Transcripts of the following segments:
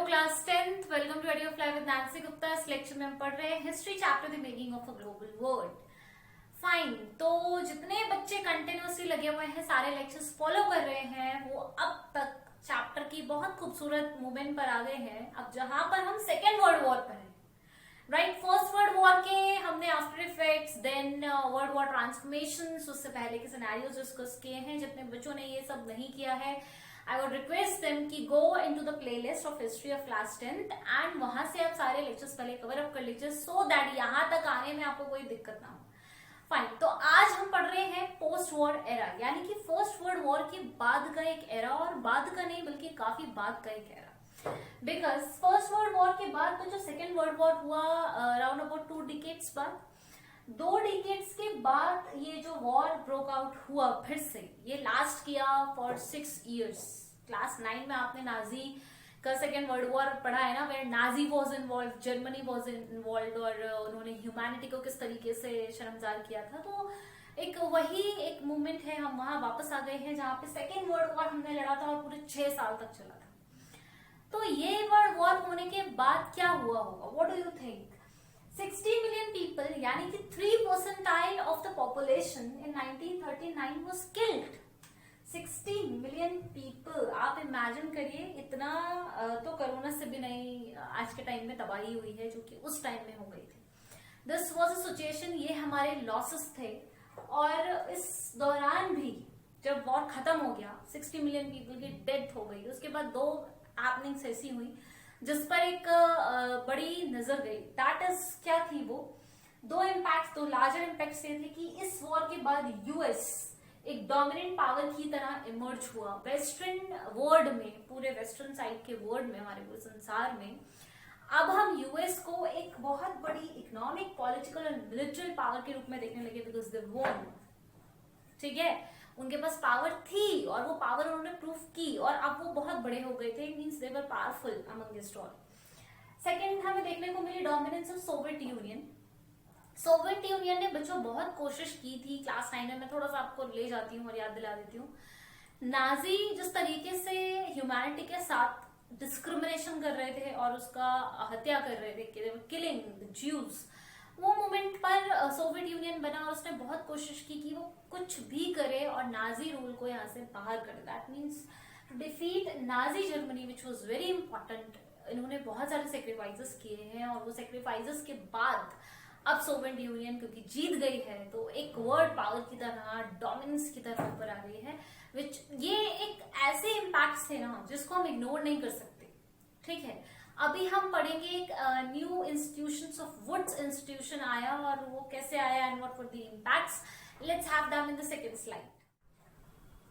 Class 10th welcome to audio fly with Nancy Gupta. इस lecture में हम पढ़ रहे हैं history chapter the making of a global world. Fine, तो जितने बच्चे कंटिन्यूसली लगे हुए हैं, सारे लेक्चर्स फॉलो कर रहे हैं, वो अब तक चैप्टर की बहुत खूबसूरत मूवमेंट पर आ गए हैं। अब जहां पर हम सेकेंड वर्ल्ड वॉर पर हैं, राइट। फर्स्ट वर्ल्ड वॉर के हमने after effects, then world war transformation, उससे पहले के सिनेरियोज डिस्कस किए हैं। जितने बच्चों ने ये सब नहीं किया है, I would request them कि go into the playlist of history of class 10th and वहां से आप सारे लेक्चर्स पहले कवर अप कर लीजिए, so that यहाँ तक आने में आपको कोई दिक्कत ना हो। फाइन, तो आज हम पढ़ रहे हैं पोस्ट वॉर एरा, यानी कि फर्स्ट वर्ल्ड वॉर के बाद का एक एरा, और बाद का नहीं बल्कि काफी बाद का एक era. Because first world war के बाद तो जो सेकेंड वर्ल्ड वॉर हुआ अराउंड अबाउट 2 डिकेड्स बाद, 2 डिकेड्स के बाद ये जो वॉर ब्रोक आउट हुआ फिर से, ये लास्ट किया फॉर 6 इयर्स। क्लास 9 में आपने नाजी का सेकेंड वर्ल्ड वॉर पढ़ा है ना, where Nazi was involve, Germany was involve, और उन्होंने ह्यूमैनिटी को किस तरीके से शर्मसार किया था। तो एक वही एक मूवमेंट है, हम वहां वापस आ गए हैं जहां पे सेकेंड वर्ल्ड वॉर हमने लड़ा था और पूरे 6 साल तक चला था। तो ये वर्ल्ड वॉर होने के बाद क्या हुआ होगा, what do you think? 60 million people, यानी कि 3% of the population in 1939 was killed. 60 million people, आप इमेजिन करिए, इतना तो कोरोना से भी नहीं आज के टाइम में तबाही हुई है जो कि उस टाइम में हो गई थी। दिस वॉज अ सिचुएशन, ये हमारे लॉसेस थे। और इस दौरान भी जब वॉर खत्म हो गया, 60 मिलियन पीपल की डेथ हो गई, उसके बाद 2 हैपनिंग्स ऐसी हुई जिस पर एक बड़ी नजर गई। दैट इज क्या थी वो 2 इम्पैक्ट, 2 लार्जर इम्पैक्ट ये थे कि इस वॉर के बाद यूएस एक डोमिनेंट पावर की तरह इमर्ज हुआ वेस्टर्न वर्ल्ड में, पूरे वेस्टर्न साइड के वर्ल्ड में, हमारे पूरे संसार में। अब हम यूएस को एक बहुत बड़ी इकोनॉमिक, पॉलिटिकल और मिलिट्री पावर के रूप में देखने लगे, बिकॉज दे वॉन, ठीक है, उनके पास पावर थी और वो पावर उन्होंने प्रूफ की, और अब वो बहुत बड़े हो गए थे। Means they were powerful amongst all. Second हमें देखने को मिली dominance of Soviet Union. Soviet Union ने बच्चों बहुत कोशिश की थी। क्लास 9 में मैं थोड़ा सा आपको ले जाती हूँ और याद दिला देती हूँ। नाजी जिस तरीके से ह्यूमैनिटी के साथ डिस्क्रिमिनेशन कर रहे थे और उसका हत्या कर रहे थे, किलिंग ज्यूज, वो मोमेंट पर सोवियत यूनियन बना और उसने बहुत कोशिश की कि वो कुछ भी करे और नाजी रूल को यहाँ से बाहर करे। That means to defeat Nazi Germany, which was very important. इन्होंने बहुत सारे सेक्रीफाइसेस किए हैं, और वो सेक्रीफाइसेस के बाद अब सोवियत यूनियन क्योंकि जीत गई है, तो एक वर्ल्ड पावर की तरह, डोमिनेंस की तरह ऊपर आ गई है। विच ये एक ऐसे इम्पैक्ट थे ना जिसको हम इग्नोर नहीं कर सकते, ठीक है। अभी हम पढ़ेंगे एक new institutions of Woods institution आया, और वो कैसे आया and what were the impacts. Let's have them in the second slide.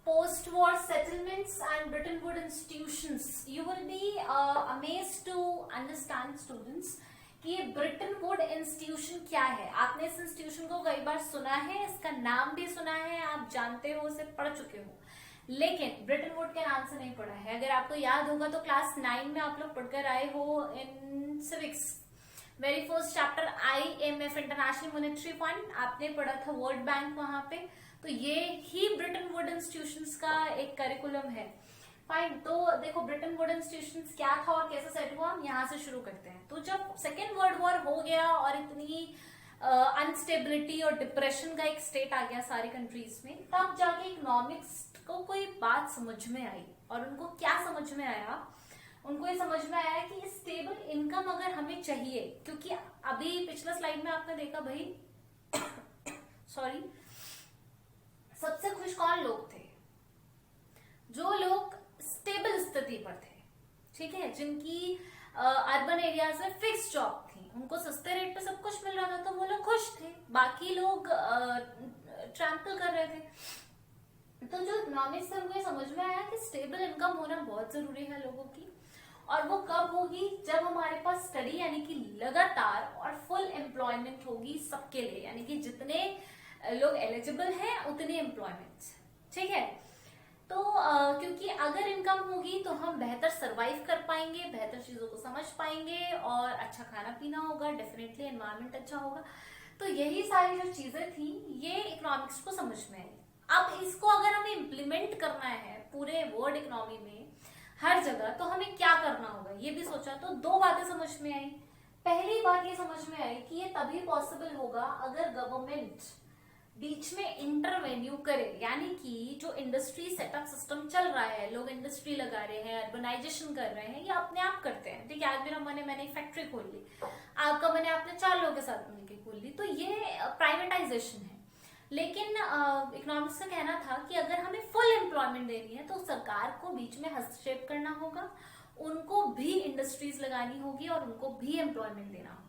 Post war settlements and Bretton Woods institutions. You will be amazed to understand students कि ये Britain would institution क्या है। आपने इस इंस्टीट्यूशन को कई बार सुना है, इसका नाम भी सुना है, आप जानते हो, इसे पढ़ चुके हो, लेकिन ब्रिटेन वुड के नाम से नहीं पढ़ा है। अगर आपको याद होगा तो क्लास 9 में आप लोग पढ़कर आए हो in civics, very first chapter IMF, International monetary Fund, आपने पढ़ा था वर्ल्ड बैंक वहां पे। तो ये ही ब्रिटेन वुड इंस्टीट्यूशंस का एक करिकुलम है। फाइन, तो देखो ब्रिटेन वुड इंस्टीट्यूशंस क्या था और कैसे सेट हुआ, हम यहाँ से शुरू करते हैं। तो जब सेकेंड वर्ल्ड वॉर हो गया और इतनी अनस्टेबिलिटी और डिप्रेशन का एक स्टेट आ गया सारी कंट्रीज में, तब जाके इकोनॉमिक्स को कोई बात समझ में आई। और उनको क्या समझ में आया, उनको ये समझ में आया कि स्टेबल इनकम अगर हमें चाहिए, क्योंकि अभी पिछला स्लाइड में आपने देखा भाई सॉरी, सबसे खुश कौन लोग थे? जो लोग स्टेबल स्थिति पर थे, ठीक है, जिनकी अर्बन एरियाज में फिक्स जॉब थी, उनको सस्ते रेट पे सब कुछ मिल रहा था, तो वो लोग खुश थे। बाकी लोग ट्रैम्पल कर रहे थे। तो जो इकोनॉमिक्स से उनको समझ में आया कि स्टेबल इनकम होना बहुत जरूरी है लोगों की, और वो कब होगी, जब हमारे पास स्टडी यानी कि लगातार और फुल एम्प्लॉयमेंट होगी सबके लिए, यानी कि जितने लोग एलिजिबल हैं उतनी एम्प्लॉयमेंट, ठीक है। तो क्योंकि अगर इनकम होगी तो हम बेहतर सरवाइव कर पाएंगे, बेहतर चीजों को समझ पाएंगे, और अच्छा खाना पीना होगा, डेफिनेटली एनवायरमेंट अच्छा होगा। तो यही सारी जो चीजें थी, ये इकोनॉमिक्स को समझ में आई। अब इसको अगर हमें इम्प्लीमेंट करना है पूरे वर्ल्ड इकोनॉमी में, हर जगह, तो हमें क्या करना होगा, ये भी सोचा तो दो बातें समझ में आई। पहली बात ये समझ में आई कि ये तभी पॉसिबल होगा अगर गवर्नमेंट बीच में इंटरवेन्यू करे, यानी कि जो इंडस्ट्री सेटअप सिस्टम चल रहा है, लोग इंडस्ट्री लगा रहे हैं, अर्बनाइजेशन कर रहे हैं, ये अपने आप करते हैं। ठीक है, आज मेरा मैंने एक फैक्ट्री खोल ली, आपका मैंने आपने 4 लोगों के साथ मिलकर खोल ली, तो ये प्राइवेटाइजेशन है। लेकिन इकोनॉमिक्स का कहना था कि अगर हमें फुल एम्प्लॉयमेंट देनी है तो सरकार को बीच में हस्तक्षेप करना होगा, उनको भी इंडस्ट्रीज लगानी होगी और उनको भी एम्प्लॉयमेंट देना होगा।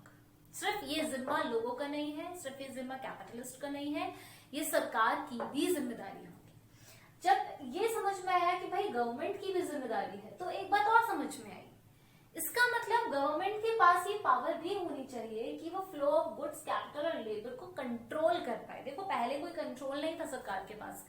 सिर्फ ये जिम्मा लोगों का नहीं है, सिर्फ ये जिम्मा कैपिटलिस्ट का नहीं है, ये सरकार की भी जिम्मेदारी होगी। जब ये समझ में आया कि भाई गवर्नमेंट की भी जिम्मेदारी है, तो एक बात और समझ में आई, इसका मतलब गवर्नमेंट के पास ये पावर भी होनी चाहिए कि वो फ्लो ऑफ गुड्स, कैपिटल और लेबर को कंट्रोल कर पाए। देखो पहले कोई कंट्रोल नहीं था सरकार के पास,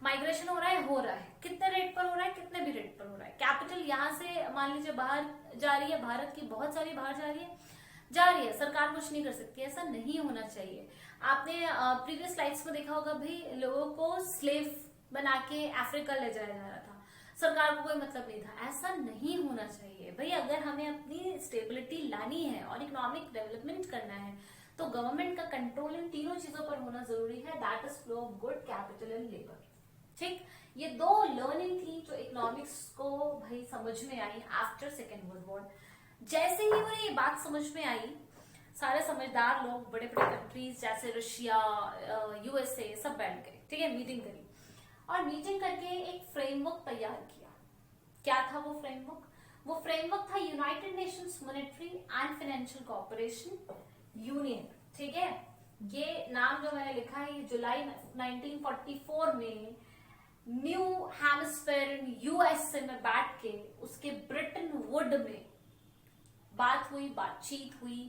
माइग्रेशन हो रहा है, कितने रेट पर हो रहा है, कितने भी रेट पर हो रहा है, कैपिटल यहाँ से मान लीजिए बाहर जा रही है, भारत की बहुत सारी बाहर जा रही है, सरकार कुछ नहीं कर सकती। ऐसा नहीं होना चाहिए। आपने प्रीवियस स्लाइड्स में देखा होगा भाई, लोगों को स्लेव बना के अफ्रीका ले जाया जा रहा था, सरकार को कोई मतलब नहीं था। ऐसा नहीं होना चाहिए भाई। अगर हमें अपनी स्टेबिलिटी लानी है और इकोनॉमिक डेवलपमेंट करना है तो गवर्नमेंट का कंट्रोल इन तीनों चीजों पर होना जरूरी है, that is flow of good, capital and labour. ठीक, ये दो लर्निंग थी जो इकोनॉमिक्स को भाई समझ में आई आफ्टर सेकेंड वर्ल्ड वॉर। जैसे ही मुझे ये बात समझ में आई, सारे समझदार लोग, बड़े बड़े कंट्रीज जैसे रशिया, यूएसए, सब बैठ गए, ठीक है, मीटिंग करी और मीटिंग करके एक फ्रेमवर्क तैयार किया। क्या था वो फ्रेमवर्क? वो फ्रेमवर्क था United Nations monetary and financial cooperation union. ठीक है, ये नाम जो मैंने लिखा है, ये जुलाई 1944 में न्यू हैम्स्फीयर यूएसए में बैठ के उसके ब्रिटेन वुड में बातचीत हुई,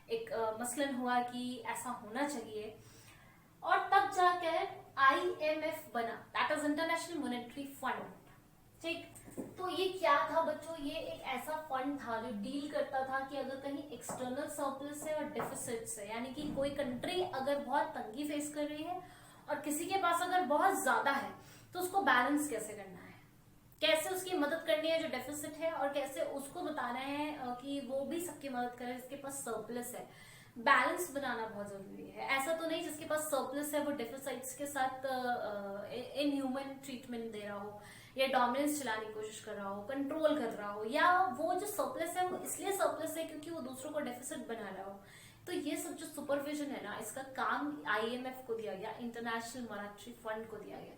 एक मसलन हुआ कि ऐसा होना चाहिए, और तब जाकर IMF बना, that is international monetary fund. ठीक, तो ये क्या था बच्चों? ये एक ऐसा फंड था जो डील करता था कि अगर कहीं एक्सटर्नल सरप्लस है और डेफिसिट्स है, यानी कि कोई कंट्री अगर बहुत तंगी फेस कर रही है और किसी के पास अगर बहुत ज्यादा है, तो उसको बैलेंस कैसे करना है, कैसे उसकी मदद करनी है जो डेफिसिट है, और कैसे उसको बताना है कि वो भी सबकी मदद करे जिसके पास सरप्लस है। बैलेंस बनाना बहुत जरूरी है। ऐसा तो नहीं जिसके पास सरप्लस है वो डेफिसिट्स के साथ इनह्यूमन ट्रीटमेंट दे रहा हो, या डोमिनेंस चलाने की कोशिश कर रहा हो, कंट्रोल कर रहा हो, या वो जो सरप्लस है वो इसलिए सरप्लस है क्योंकि वो दूसरों को डेफिसिट बना रहा हो। तो ये सब जो सुपरविजन है ना, इसका काम IMF को दिया गया, इंटरनेशनल मॉनेटरी फंड को दिया गया।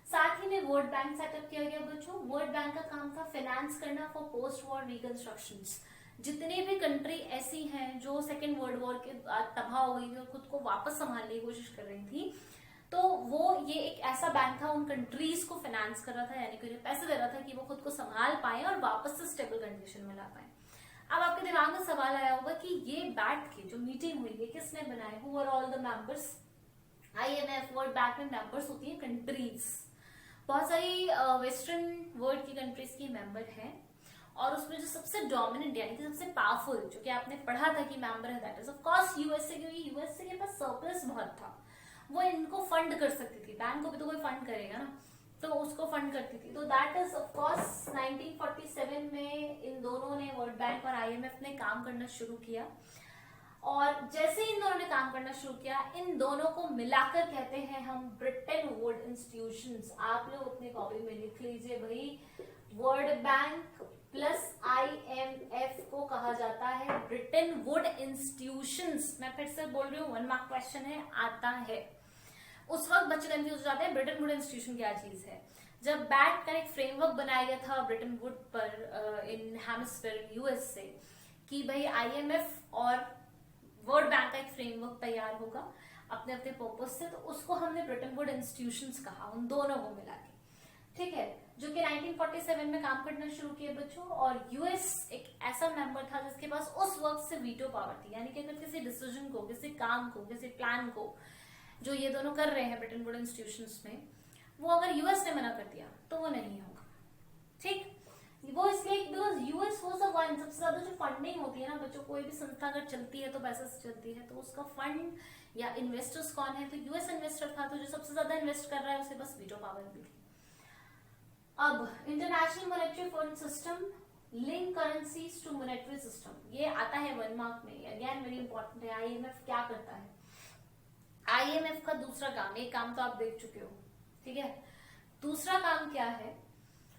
साथ ही में वर्ल्ड बैंक सेटअप किया गया बच्चों। वर्ल्ड बैंक का काम था फाइनेंस करना फॉर पोस्ट वॉर रिकंस्ट्रक्शंस। जितनी भी कंट्री ऐसी हैं जो सेकेंड वर्ल्ड वॉर के बाद तबाह हो गई थी और खुद को वापस संभालने की कोशिश कर रही थी, तो वो ये एक ऐसा बैंक था, उन कंट्रीज को फाइनेंस कर रहा था, यानी कि उन्हें पैसे दे रहा था कि वो खुद को संभाल पाए और वापस से स्टेबल कंडीशन में ला पाए। अब आपके दिमाग में सवाल आया होगा कि ये बैठ के जो मीटिंग हुई है किसने बनाए? Who are all the members? IMF World Bank में मेंबर्स होती है कंट्रीज, बहुत सारी वेस्टर्न वर्ल्ड की कंट्रीज की मेंबर हैं, और उसमें जो सबसे डोमिनेंट यानी कि सबसे पावरफुल, जो कि आपने पढ़ा था कि मेंबर है, that is of course USA, क्योंकि यूएसए के पास सरप्लस बहुत था, वो इनको फंड कर सकती थी। बैंक को भी तो कोई फंड करेगा ना, तो उसको फंड करती थी। तो दैट इज ऑफ कोर्स 1947 में इन दोनों ने, वर्ल्ड बैंक और IMF ने काम करना शुरू किया। और जैसे इन दोनों ने काम करना शुरू किया, इन दोनों को मिलाकर कहते हैं हम ब्रिटेन वुड इंस्टीट्यूशंस। आप लोग अपनी कॉपी में लिख लीजिए भाई, वर्ल्ड बैंक प्लस IMF को कहा जाता है ब्रिटेन वुड इंस्टीट्यूशंस। मैं फिर से बोल रही हूँ, 1 मार्क क्वेश्चन है, आता है। उस वक्त बच्चे कंफ्यूज हो जाते हैं ब्रिटेन वुड इंस्टीट्यूशन क्या चीज है। जब बैठ कर एक फ्रेमवर्क बनाया गया था ब्रिटेन वुड पर इन हैम्स्फीयर यूएसए, कि भाई IMF और वर्ल्ड बैंक का एक फ्रेमवर्क तैयार होगा अपने अपने पर्पज से, तो उसको हमने ब्रिटेन वुड इंस्टीट्यूशंस कहा, उन दोनों को मिला के। ठीक है, जो कि 1947 में काम करना शुरू किया बच्चों। और US एक ऐसा मेंबर था जिसके पास उस वक्त से वीटो पावर थी, यानी कि अगर किसी डिसीजन को, किसी काम को, किसी प्लान को जो ये दोनों कर रहे हैं ब्रिटेन वुड इंस्टीट्यूशंस में, वो अगर US ने मना कर दिया तो वो नहीं होगा। ठीक, वो इसलिए because US was the one, सबसे ज्यादा जो फंडिंग होती है ना बच्चों, कोई भी संस्था अगर चलती है तो पैसे से चलती है, तो उसका फंड या इन्वेस्टर्स कौन है, तो US इन्वेस्टर था, तो जो सबसे ज्यादा इन्वेस्ट कर रहा है उसके पास वीटो पावर भी थी। अब international monetary fund system link currencies to monetary system, ये आता है 1 मार्क में, अगेन वेरी इंपॉर्टेंट है। आईएमएफ क्या करता है? आईएमएफ का दूसरा काम, एक काम तो आप देख चुके हो, ठीक है, दूसरा काम क्या है?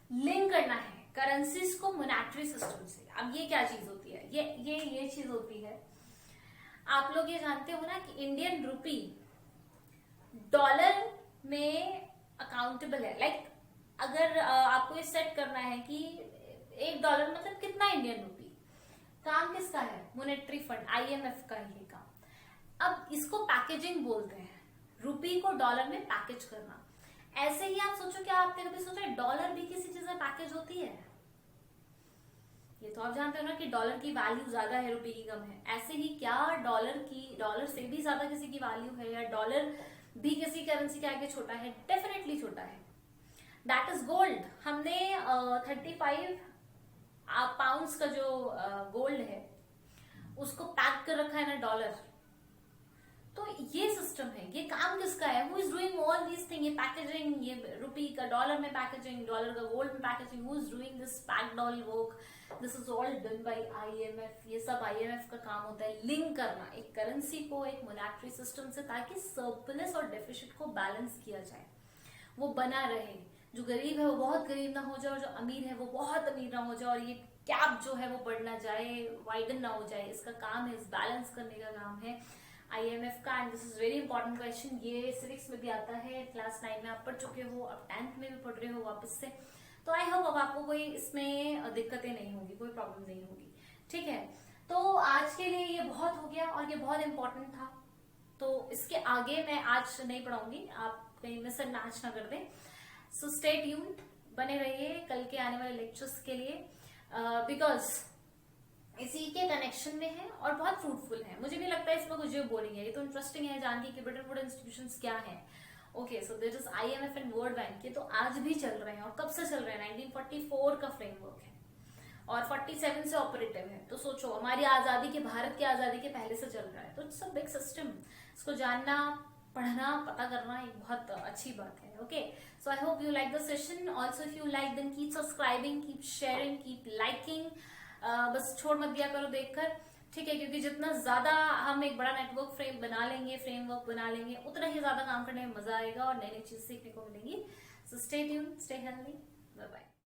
लिंक करना है करेंसीज को मॉनेटरी सिस्टम से। अब ये क्या चीज होती है? ये चीज होती है, आप लोग ये जानते हो ना कि इंडियन रुपी डॉलर में अकाउंटेबल है। लाइक अगर आपको ये सेट करना है कि $1 मतलब कितना इंडियन रुपी, काम किसका है? मॉनेटरी फंड, आईएमएफ का ये काम। अब इसको पैकेजिंग बोलते हैं, रुपी को डॉलर में पैकेज करना। ऐसे ही आप सोचो, क्या आपने कभी सोचा डॉलर भी किसी चीज में पैकेज होती है? ये तो आप जानते हो ना कि डॉलर की वैल्यू ज्यादा है, रुपए की कम है। ऐसे ही क्या डॉलर से भी ज्यादा किसी की वैल्यू है, या डॉलर भी किसी करेंसी के आगे छोटा है? डेफिनेटली छोटा है। That is gold. हमने 35 पाउंड्स का जो गोल्ड है उसको पैक कर रखा है ना डॉलर। तो ये सिस्टम है, ये काम किसका है? Who is doing all these thing? ये पैकेजिंग, ये रुपी का डॉलर में पैकेजिंग, डॉलर का गोल्ड में packaging, who is doing this packed all work? This is all done by IMF. ये सब आईएमएफ का काम होता है, लिंक करना एक करेंसी को एक मॉनेटरी सिस्टम से, ताकि सरप्लस और डेफिसिट को बैलेंस किया जाए, वो बना रहे। जो गरीब है वो बहुत गरीब ना हो जाए, और जो अमीर है वो बहुत अमीर ना हो जाए, और ये गैप जो है वो बढ़ना जाए, वाइडन ना हो जाए। इसका काम है, इस बैलेंस करने का काम है आईएमएफ का। And this is very important question, ये सिविक्स में भी आता है, क्लास 9 में आप पढ़ चुके हो, अब 10th में भी पढ़ रहे हो वापस से। तो आई होप अब आपको कोई इसमें दिक्कतें नहीं होगी, कोई प्रॉब्लम नहीं होगी, ठीक है। तो आज के लिए ये बहुत हो गया, और ये बहुत इंपॉर्टेंट था, तो इसके आगे मैं आज नहीं पढ़ाऊंगी, आप कहीं मिस एंड मैच ना कर दें। सो स्टे ट्यून्ड, बने रहिए कल के आने वाले लेक्चर्स के लिए, बिकॉज इसी के कनेक्शन में है और बहुत फ्रूटफुल है। मुझे नहीं लगता है इसमें कुछ जो बोरिंग है, ये तो इंटरेस्टिंग है जान के कि ब्रिटेन वुड इंस्टीट्यूशंस क्या है। Okay, so there is IMF and World Bank, ये तो आज भी चल रहे हैं, और कब से चल रहे हैं? 1944 का फ्रेमवर्क है और 47 से ऑपरेटिव है। तो सोचो, हमारी आजादी के, भारत की आजादी के पहले से चल रहा है। तो इट्स अ बिग सिस्टम, इसको जानना, पढ़ना, पता करना एक बहुत अच्छी बात है। Okay, so I hope you like the session. Also if you like then keep subscribing, keep sharing, keep liking. बस छोड़ मत दिया करो देखकर, ठीक है, क्योंकि जितना ज्यादा हम एक बड़ा नेटवर्क फ्रेमवर्क बना लेंगे, उतना ही ज्यादा काम करने में मजा आएगा और नई नई चीज सीखने को मिलेंगी। So stay tuned, stay healthy, bye bye.